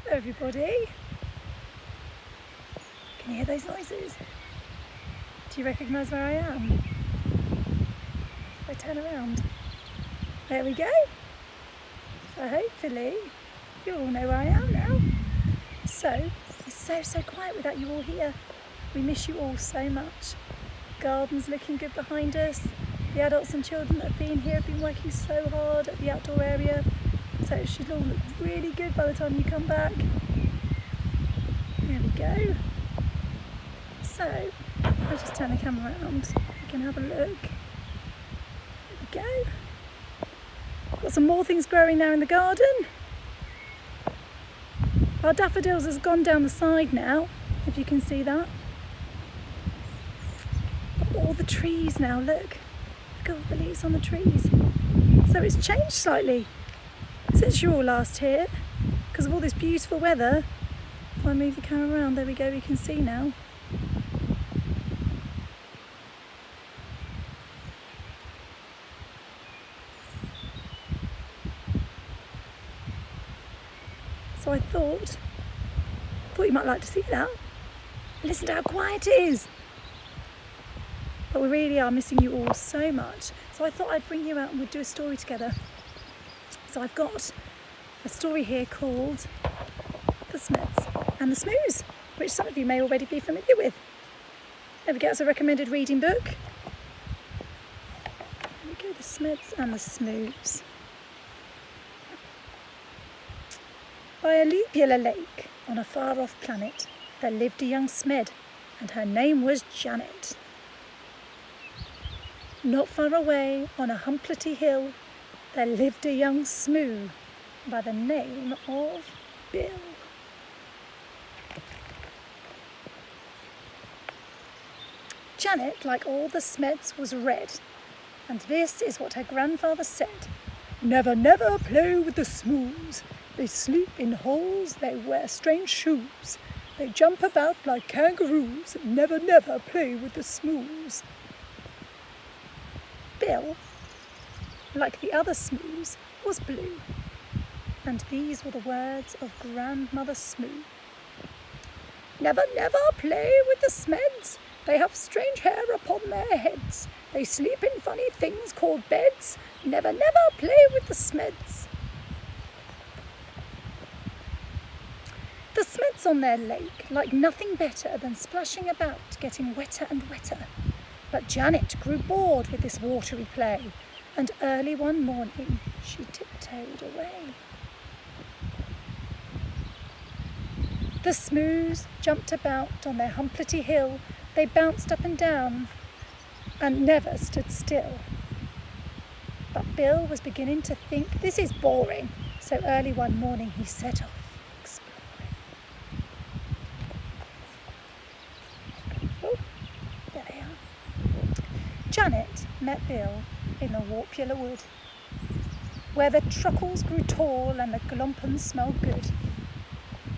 Hello everybody. Can you hear those noises? Do you recognise where I am? If I turn around. There we go. So hopefully you all know where I am now. So it's so quiet without you all here. We miss you all so much. Garden's looking good behind us. The adults and children that have been here have been working so hard at the outdoor area. So it should all look really good by the time you come back. There we go. So, I'll just turn the camera around. You can have a look. There we go. Got some more things growing now in the garden. Our daffodils has gone down the side now, if you can see that. Got all the trees now, look. Look at all the leaves on the trees. So it's changed slightly since you were all last here, because of all this beautiful weather. If I move the camera around, there we go, we can see now. So I thought you might like to see that. Listen to how quiet it is. But we really are missing you all so much. So I thought I'd bring you out and we'd do a story together. So I've got a story here called The Smeds and the Smoos, which some of you may already be familiar with. There we go, it's a recommended reading book. There we go, The Smeds and the Smoos. By a Lubula lake on a far-off planet, there lived a young Smed, and her name was Janet. Not far away, on a humplety hill, there lived a young Smoo by the name of Bill. Janet, like all the Smeds, was red, and this is what her grandfather said. Never, never play with the Smoos. They sleep in holes, they wear strange shoes. They jump about like kangaroos. Never, never play with the Smoos. Bill, like the other Smoos, was blue. And these were the words of Grandmother Smoo. Never, never play with the Smeds. They have strange hair upon their heads. They sleep in funny things called beds. Never, never play with the Smeds. The Smeds on their lake liked nothing better than splashing about, getting wetter and wetter. But Janet grew bored with this watery play, and early one morning she tiptoed away. The Smoos jumped about on their humplety hill. They bounced up and down and never stood still. But Bill was beginning to think, this is boring, so early one morning he set off. Janet met Bill in the Warpula Wood, where the truckles grew tall and the glompens smelled good.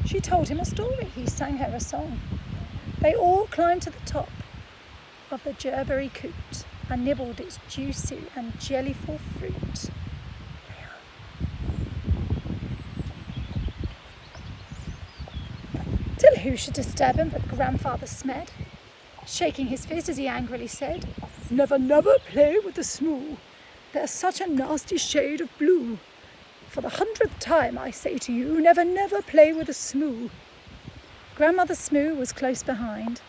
She told him a story, he sang her a song. They all climbed to the top of the gerberry coot and nibbled its juicy and jellyful fruit. Till who should disturb him but Grandfather Smed, shaking his fist as he angrily said, Never, never play with the Smoo. They're such a nasty shade of blue. For the 100th time I say to you, never, never play with a Smoo. Grandmother Smoo was close behind,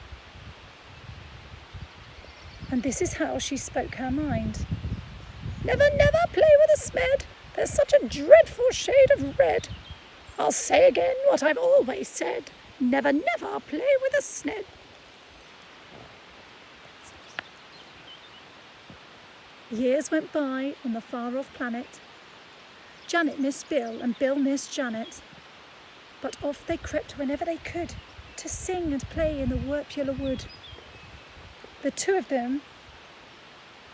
and this is how she spoke her mind. Never, never play with a Smed. They're such a dreadful shade of red. I'll say again what I've always said. Never, never play with a Sned. Years went by on the far-off planet. Janet missed Bill and Bill missed Janet. But off they crept whenever they could to sing and play in the Warpula Wood. The two of them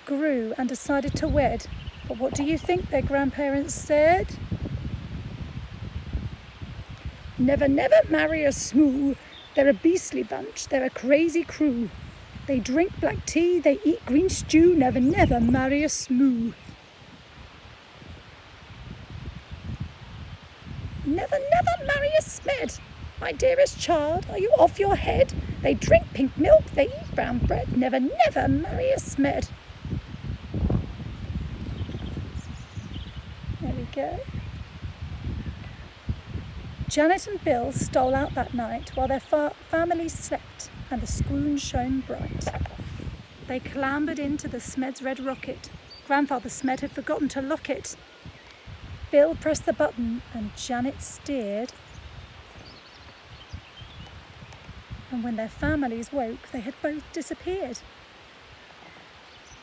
grew and decided to wed. But what do you think their grandparents said? Never, never marry a Smoo. They're a beastly bunch. They're a crazy crew. They drink black tea, they eat green stew, never, never marry a Smoo. never, never marry a Smed. My dearest child, are you off your head? They drink pink milk, they eat brown bread. Never, never marry a Smed. There we go. Janet and Bill stole out that night while their families slept and the scroon shone bright. They clambered into the Smed's red rocket. Grandfather Smed had forgotten to lock it. Bill pressed the button and Janet steered. And when their families woke, they had both disappeared.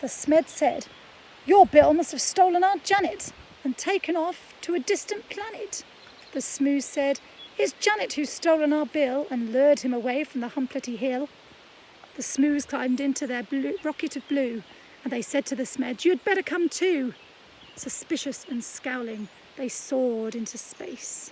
The Smed said, "Your Bill must have stolen our Janet and taken off to a distant planet." The Smooze said, "It's Janet who's stolen our Bill and lured him away from the Humplety Hill." The Smooze climbed into their rocket of blue, and they said to the Smed, "You'd better come too." Suspicious and scowling, they soared into space,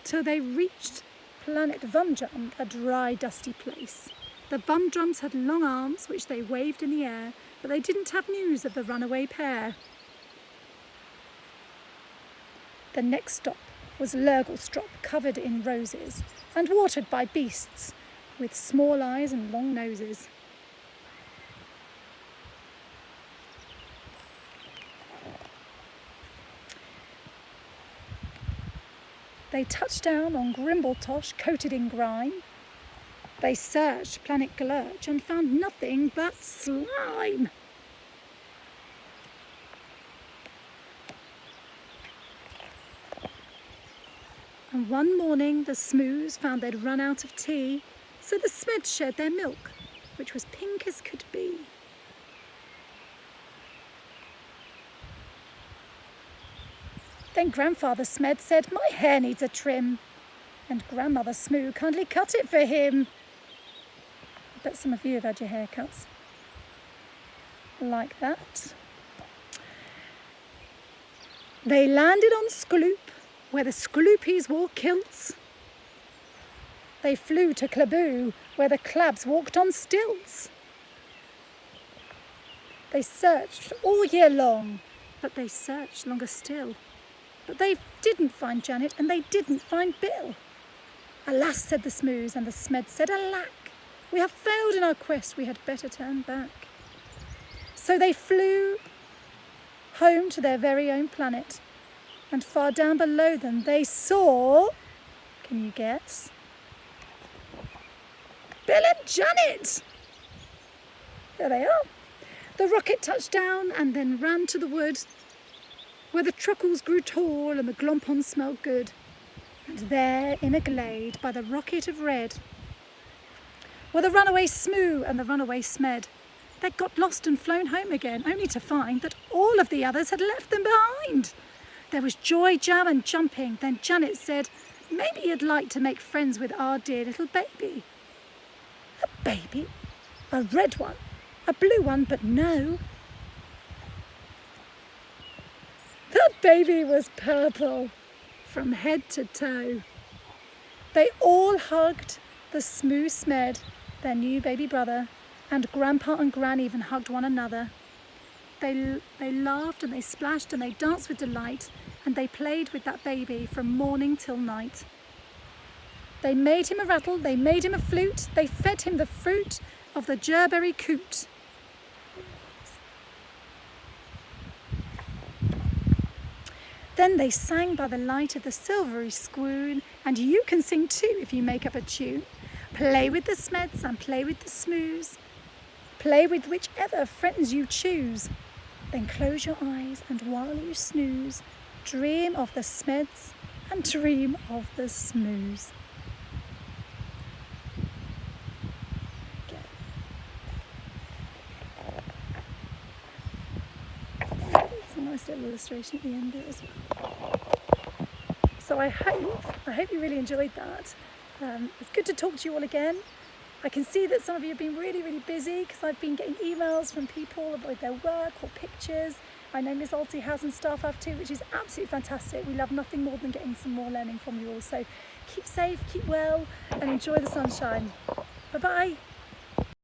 till they reached planet Vumdrum, a dry, dusty place. The Vumdrums had long arms, which they waved in the air, but they didn't have news of the runaway pair. The next stop was Lurgelstrop, covered in roses, and watered by beasts, with small eyes and long noses. They touched down on Grimbletosh, coated in grime. They searched planet Glurch and found nothing but slime. And one morning the Smooze found they'd run out of tea, so the Smeds shared their milk, which was pink as could be. Then Grandfather Smed said, "My hair needs a trim," and Grandmother Smoo kindly cut it for him. I bet some of you have had your haircuts like that. They landed on Skloop, where the Skloopies wore kilts. They flew to Klaboo, where the Clabs walked on stilts. They searched all year long, but they searched longer still. But they didn't find Janet, and they didn't find Bill. "Alas," said the Smooze, and the Smed said, "Alack, we have failed in our quest, we had better turn back." So they flew home to their very own planet, and far down below them they saw, can you guess? Bill and Janet! There they are. The rocket touched down and then ran to the wood, where the truckles grew tall and the glompons smelled good. And there, in a glade, by the rocket of red, were the runaway Smoo and the runaway Smed. They'd got lost and flown home again, only to find that all of the others had left them behind. There was joy, jam and jumping. Then Janet said, "Maybe you'd like to make friends with our dear little baby." A baby? A red one? A blue one? But no. The baby was purple from head to toe. They all hugged the Smoo Smed, their new baby brother, and Grandpa and Gran even hugged one another. They laughed and they splashed and they danced with delight, and they played with that baby from morning till night. They made him a rattle, they made him a flute, they fed him the fruit of the gerberry coot. Then they sang by the light of the silvery squoon, and you can sing too if you make up a tune. Play with the Smeds and play with the Smoos. Play with whichever friends you choose. Then close your eyes, and while you snooze, dream of the Smeds and dream of the Smoos. It's a nice little illustration at the end there as well. So I hope you really enjoyed that. It's good to talk to you all again. I can see that some of you have been really, really busy because I've been getting emails from people about their work or pictures. I know Miss Alty has and staff have too, which is absolutely fantastic. We love nothing more than getting some more learning from you all. So keep safe, keep well, and enjoy the sunshine. Bye-bye.